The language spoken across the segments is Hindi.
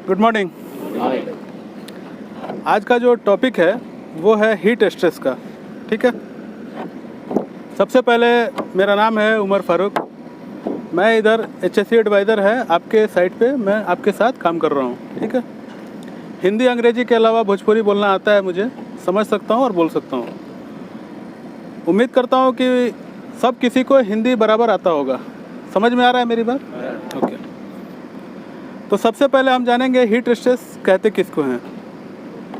Good morning. आज का जो टॉपिक है वो है हीट स्ट्रेस का। ठीक है, सबसे पहले मेरा नाम है उमर फारूक। मैं इधर HSC एडवाइज़र है आपके साइट पे, मैं आपके साथ काम कर रहा हूँ। ठीक है, हिंदी अंग्रेजी के अलावा भोजपुरी बोलना आता है मुझे, समझ सकता हूँ और बोल सकता हूँ। उम्मीद करता हूँ कि सब किसी को हिंदी बराबर आता होगा। समझ में आ रहा है मेरी बात? ओके। तो सबसे पहले हम जानेंगे हीट स्ट्रेस कहते किसको हैं।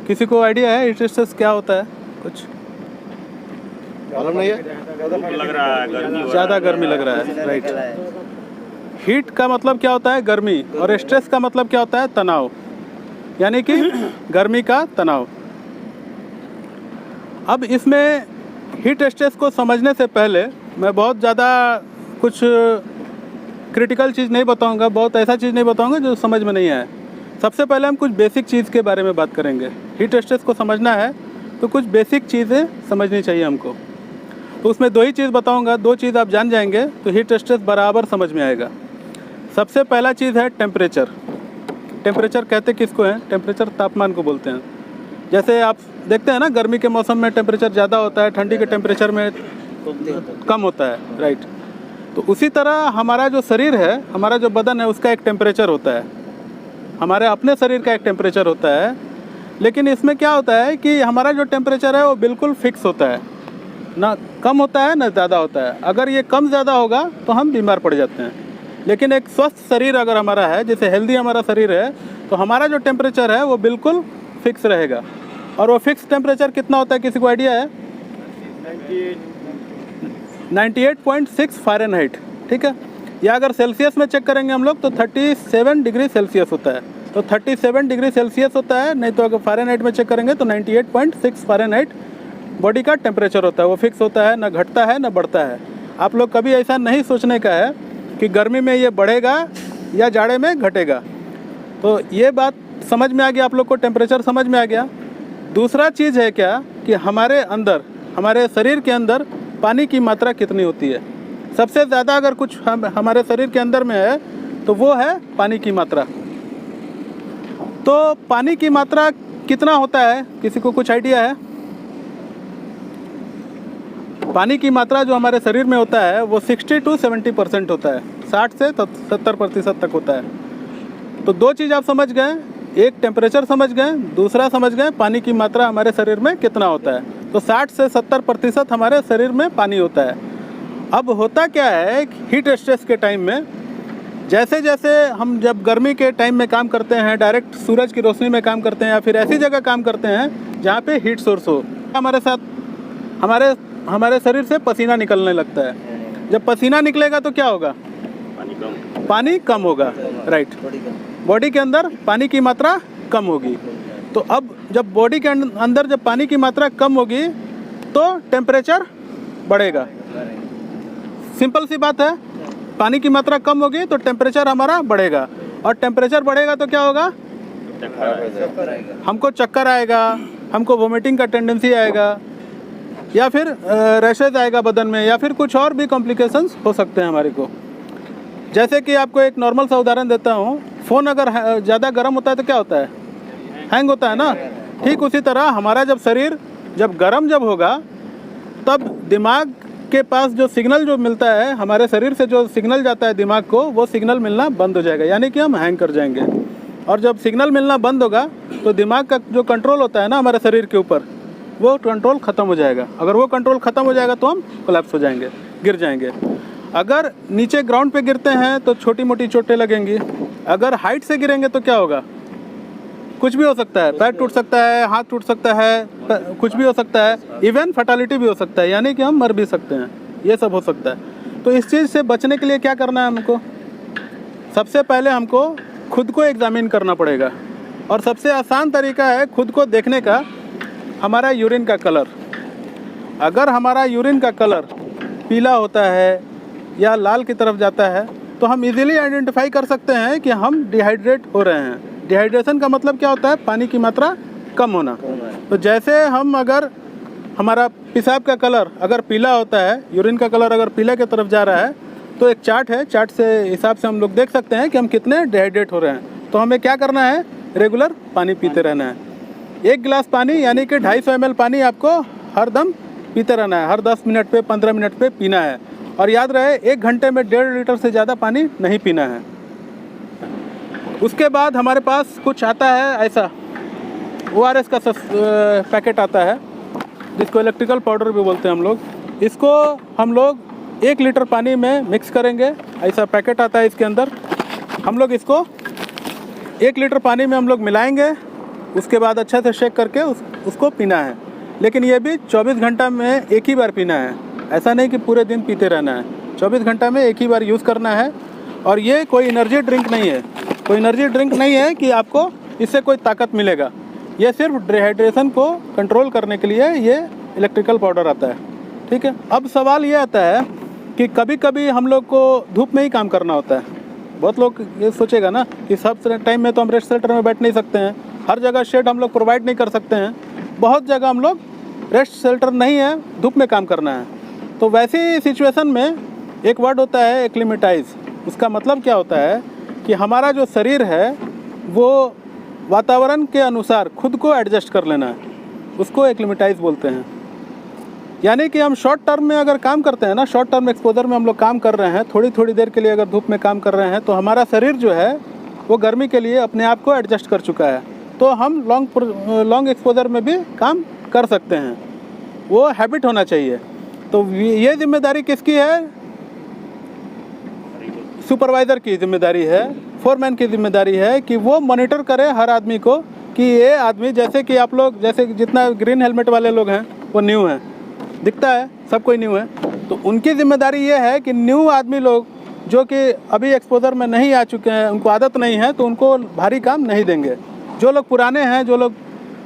किसी को आइडिया है हीट स्ट्रेस क्या होता है? कुछ मालूम नहीं है। लग रहा है ज़्यादा गर्मी लग रहा है, राइट। हीट का मतलब क्या होता है? गर्मी। और स्ट्रेस का मतलब क्या होता है? तनाव, यानी कि गर्मी का तनाव। अब इसमें हीट स्ट्रेस को समझने से पहले मैं बहुत ज़्यादा कुछ क्रिटिकल चीज़ नहीं बताऊंगा, बहुत ऐसा चीज़ नहीं बताऊंगा जो समझ में नहीं आए। सबसे पहले हम कुछ बेसिक चीज़ के बारे में बात करेंगे। हीट स्ट्रेस को समझना है तो कुछ बेसिक चीज़ें समझनी चाहिए हमको। तो उसमें दो ही चीज़ बताऊंगा, दो चीज़ आप जान जाएंगे तो हीट स्ट्रेस बराबर समझ में आएगा। सबसे पहला चीज़ है टेम्परेचर। टेम्परेचर कहते किसको हैं? टेम्परेचर तापमान को बोलते हैं। जैसे आप देखते हैं ना, गर्मी के मौसम में टेम्परेचर ज़्यादा होता है, ठंडी के टेम्परेचर में कम होता है, राइट। तो उसी तरह हमारा जो शरीर है, हमारा जो बदन है, उसका एक टेम्परेचर होता है। हमारे अपने शरीर का एक टेम्परेचर होता है, लेकिन इसमें क्या होता है कि हमारा जो टेम्परेचर है वो बिल्कुल फिक्स होता है, ना कम होता है ना ज़्यादा होता है। अगर ये कम ज़्यादा होगा तो हम बीमार पड़ जाते हैं। लेकिन एक स्वस्थ शरीर अगर हमारा है, जैसे हेल्दी हमारा शरीर है, तो हमारा जो टेम्परेचर है वो बिल्कुल फिक्स रहेगा। और वो फिक्स टेम्परेचर कितना होता है, किसी को आइडिया है? 98.6 फ़ारेनहाइट। ठीक है, या अगर सेल्सियस में चेक करेंगे हम लोग तो 37 डिग्री सेल्सियस होता है। तो 37 डिग्री सेल्सियस होता है, नहीं तो अगर फ़ारेनहाइट में चेक करेंगे तो 98.6 फ़ारेनहाइट बॉडी का टेम्परेचर होता है। वो फिक्स होता है, ना घटता है ना बढ़ता है। आप लोग कभी ऐसा नहीं सोचने का है कि गर्मी में ये बढ़ेगा या जाड़े में घटेगा। तो ये बात समझ में आ गया आप लोग को, टेम्परेचर समझ में आ गया। दूसरा चीज़ है क्या कि हमारे अंदर, हमारे शरीर के अंदर पानी की मात्रा कितनी होती है। सबसे ज़्यादा अगर कुछ हमारे शरीर के अंदर में है तो वो है पानी की मात्रा। तो पानी की मात्रा कितना होता है, किसी को कुछ आइडिया है? पानी की मात्रा जो हमारे शरीर में होता है वो 60 to 70% होता है, 60 से 70% तक होता है। तो दो चीज़ आप समझ गए, एक टेम्परेचर समझ गए, दूसरा समझ गए पानी की मात्रा हमारे शरीर में कितना होता है। तो 60 से 70% हमारे शरीर में पानी होता है। अब होता क्या है, हीट स्ट्रेस के टाइम में जैसे जैसे हम जब गर्मी के टाइम में काम करते हैं, डायरेक्ट सूरज की रोशनी में काम करते हैं, या फिर ऐसी जगह काम करते हैं जहाँ पे हीट सोर्स हो, हमारे साथ हमारे शरीर से पसीना निकलने लगता है। जब पसीना निकलेगा तो क्या होगा? पानी कम होगा, राइट। बॉडी के अंदर पानी की मात्रा कम होगी। तो अब जब बॉडी के अंदर जब पानी की मात्रा कम होगी तो टेम्परेचर बढ़ेगा। सिंपल सी बात है, पानी की मात्रा कम होगी तो टेम्परेचर हमारा बढ़ेगा, और टेम्परेचर बढ़ेगा तो क्या होगा? हमको चक्कर आएगा, हमको वोमिटिंग का टेंडेंसी आएगा, या फिर रैशेज आएगा बदन में, या फिर कुछ और भी कॉम्प्लिकेशंस हो सकते हैं हमारे को। जैसे कि आपको एक नॉर्मल सा उदाहरण देता हूँ, फ़ोन अगर ज़्यादा गर्म होता है तो क्या होता है? हैंग होता है ना। ठीक उसी तरह हमारा जब शरीर जब गर्म होगा तब दिमाग के पास जो सिग्नल जो मिलता है, हमारे शरीर से जो सिग्नल जाता है दिमाग को, वो सिग्नल मिलना बंद हो जाएगा, यानी कि हम हैंग कर जाएंगे। और जब सिग्नल मिलना बंद होगा तो दिमाग का जो कंट्रोल होता है ना हमारे शरीर के ऊपर, वो कंट्रोल ख़त्म हो जाएगा। अगर वो कंट्रोल ख़त्म हो जाएगा तो हम कोलैप्स हो जाएंगे, गिर जाएंगे। अगर नीचे ग्राउंड पे गिरते हैं तो छोटी मोटी चोटें लगेंगी। अगर हाइट से गिरेंगे तो क्या होगा? कुछ भी हो सकता है, पैर टूट सकता है, हाथ टूट सकता है, कुछ भी हो सकता है, इवन फैटालिटी भी हो सकता है, यानी कि हम मर भी सकते हैं। ये सब हो सकता है। तो इस चीज़ से बचने के लिए क्या करना है हमको? सबसे पहले हमको खुद को एग्जामिन करना पड़ेगा, और सबसे आसान तरीका है खुद को देखने का, हमारा यूरिन का कलर। अगर हमारा यूरिन का कलर पीला होता है या लाल की तरफ जाता है तो हम इजीली आइडेंटिफाई कर सकते हैं कि हम डिहाइड्रेट हो रहे हैं। डिहाइड्रेशन का मतलब क्या होता है? पानी की मात्रा कम होना। तो जैसे हम अगर हमारा पेशाब का कलर अगर पीला होता है, यूरिन का कलर अगर पीले की तरफ जा रहा है, तो एक चार्ट है, चार्ट से हिसाब से हम लोग देख सकते हैं कि हम कितने डिहाइड्रेट हो रहे हैं। तो हमें क्या करना है? रेगुलर पानी पीते रहना है। 1 गिलास पानी यानी कि 250 ml पानी आपको हर दम पीते रहना है, हर 10 मिनट पे 15 मिनट पे पीना है। और याद रहे 1 घंटे में 1.5 लीटर से ज़्यादा पानी नहीं पीना है। उसके बाद हमारे पास कुछ आता है ऐसा ORS का पैकेट आता है, जिसको इलेक्ट्रिकल पाउडर भी बोलते हैं हम लोग। इसको हम लोग 1 लीटर पानी में मिक्स करेंगे, ऐसा पैकेट आता है इसके अंदर। हम लोग इसको 1 लीटर पानी में हम लोग मिलाएंगे, उसके बाद अच्छे से शेक करके उसको पीना है। लेकिन ये भी 24 घंटा में एक ही बार पीना है, ऐसा नहीं कि पूरे दिन पीते रहना है। 24 घंटा में एक ही बार यूज़ करना है। और ये कोई एनर्जी ड्रिंक नहीं है, कोई एनर्जी ड्रिंक नहीं है कि आपको इससे कोई ताकत मिलेगा। ये सिर्फ डिहाइड्रेशन को कंट्रोल करने के लिए ये इलेक्ट्रिकल पाउडर आता है, ठीक है। अब सवाल ये आता है कि कभी कभी हम लोग को धूप में ही काम करना होता है। बहुत लोग ये सोचेगा ना कि सब टाइम में तो हम रेस्ट शेल्टर में बैठ नहीं सकते हैं, हर जगह शेड हम लोग प्रोवाइड नहीं कर सकते हैं। बहुत जगह हम लोग रेस्ट शेल्टर नहीं है, धूप में काम करना है। तो वैसी सिचुएशन में एक वर्ड होता है एक्लिमेटाइज। उसका मतलब क्या होता है कि हमारा जो शरीर है वो वातावरण के अनुसार खुद को एडजस्ट कर लेना है, उसको एक्लिमेटाइज बोलते हैं। यानी कि हम शॉर्ट टर्म में अगर काम करते हैं ना, शॉर्ट टर्म एक्सपोजर में हम लोग काम कर रहे हैं, थोड़ी थोड़ी देर के लिए अगर धूप में काम कर रहे हैं, तो हमारा शरीर जो है वो गर्मी के लिए अपने आप को एडजस्ट कर चुका है। तो हम लॉन्ग एक्सपोजर में भी काम कर सकते हैं, वो हैबिट होना चाहिए। तो ये जिम्मेदारी किसकी है? सुपरवाइज़र की जिम्मेदारी है, फोरमैन की जिम्मेदारी है कि वो मॉनिटर करे हर आदमी को कि ये आदमी, जैसे कि आप लोग, जैसे जितना ग्रीन हेलमेट वाले लोग हैं वो न्यू हैं, दिखता है सब कोई न्यू है। तो उनकी जिम्मेदारी ये है कि न्यू आदमी लोग जो कि अभी एक्सपोजर में नहीं आ चुके हैं, उनको आदत नहीं है, तो उनको भारी काम नहीं देंगे। जो लोग पुराने हैं, जो लोग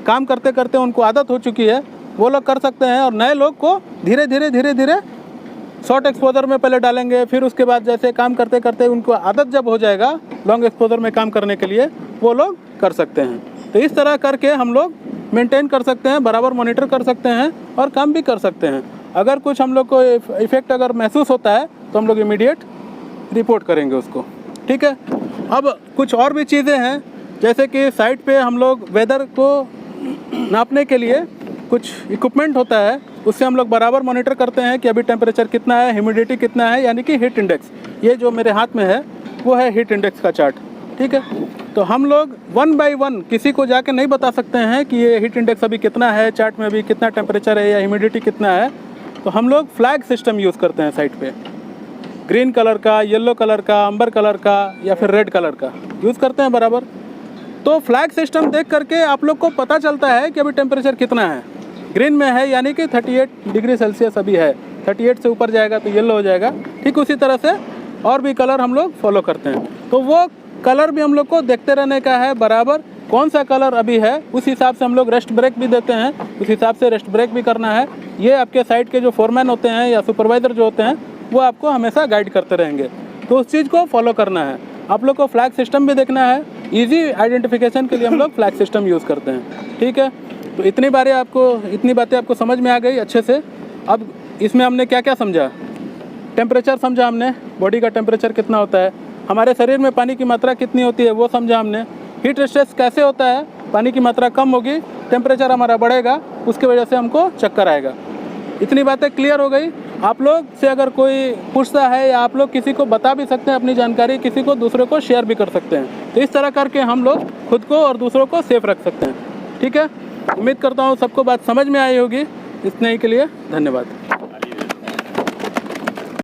काम करते करते उनको आदत हो चुकी है, वो लोग कर सकते हैं। और नए लोग को धीरे धीरे शॉर्ट एक्सपोजर में पहले डालेंगे, फिर उसके बाद जैसे काम करते करते उनको आदत जब हो जाएगा लॉन्ग एक्सपोजर में काम करने के लिए, वो लोग कर सकते हैं। तो इस तरह करके हम लोग मेंटेन कर सकते हैं, बराबर मॉनिटर कर सकते हैं और काम भी कर सकते हैं। अगर कुछ हम लोग को इफ़ेक्ट अगर महसूस होता है तो हम लोग इमीडिएट रिपोर्ट करेंगे उसको, ठीक है। अब कुछ और भी चीज़ें हैं, जैसे कि साइट पे हम लोग वेदर को नापने के लिए कुछ इक्विपमेंट होता है, उससे हम लोग बराबर मॉनिटर करते हैं कि अभी टेम्परेचर कितना है, ह्यूमिडिटी कितना है, यानी कि हीट इंडेक्स। ये जो मेरे हाथ में है वो है हीट इंडेक्स का चार्ट, ठीक है। तो हम लोग 1 by 1 किसी को जाके नहीं बता सकते हैं कि ये हीट इंडेक्स अभी कितना है, चार्ट में अभी कितना टेम्परेचर है या ह्यूमिडिटी कितना है। तो हम लोग फ्लैग सिस्टम यूज़ करते हैं साइट पे, ग्रीन कलर का, येलो कलर का, अंबर कलर का या फिर रेड कलर का यूज़ करते हैं बराबर। तो फ्लैग सिस्टम देख करके आप लोग को पता चलता है कि अभी टेम्परेचर कितना है। ग्रीन में है यानी कि 38 डिग्री सेल्सियस अभी है, 38 से ऊपर जाएगा तो येलो हो जाएगा। ठीक उसी तरह से और भी कलर हम लोग फॉलो करते हैं। तो वो कलर भी हम लोग को देखते रहने का है बराबर, कौन सा कलर अभी है उस हिसाब से हम लोग रेस्ट ब्रेक भी देते हैं, उस हिसाब से रेस्ट ब्रेक भी करना है। ये आपके साइट के जो फोरमैन होते हैं या सुपरवाइज़र जो होते हैं वो आपको हमेशा गाइड करते रहेंगे, तो उस चीज़ को फॉलो करना है। आप लोग को फ्लैग सिस्टम भी देखना है, ईजी आइडेंटिफिकेशन के लिए हम लोग फ्लैग सिस्टम यूज़ करते हैं, ठीक है। तो इतनी बातें आपको समझ में आ गई अच्छे से। अब इसमें हमने क्या क्या समझा? टेम्परेचर समझा हमने, बॉडी का टेम्परेचर कितना होता है, हमारे शरीर में पानी की मात्रा कितनी होती है वो समझा हमने, हीट स्ट्रेस कैसे होता है, पानी की मात्रा कम होगी, टेम्परेचर हमारा बढ़ेगा, उसकी वजह से हमको चक्कर आएगा। इतनी बातें क्लियर हो गई। आप लोग से अगर कोई पूछता है या आप लोग किसी को बता भी सकते हैं अपनी जानकारी, किसी को दूसरे को शेयर भी कर सकते हैं। तो इस तरह करके हम लोग खुद को और दूसरों को सेफ रख सकते हैं, ठीक है। उम्मीद करता हूँ सबको बात समझ में आई होगी। इतने ही के लिए धन्यवाद।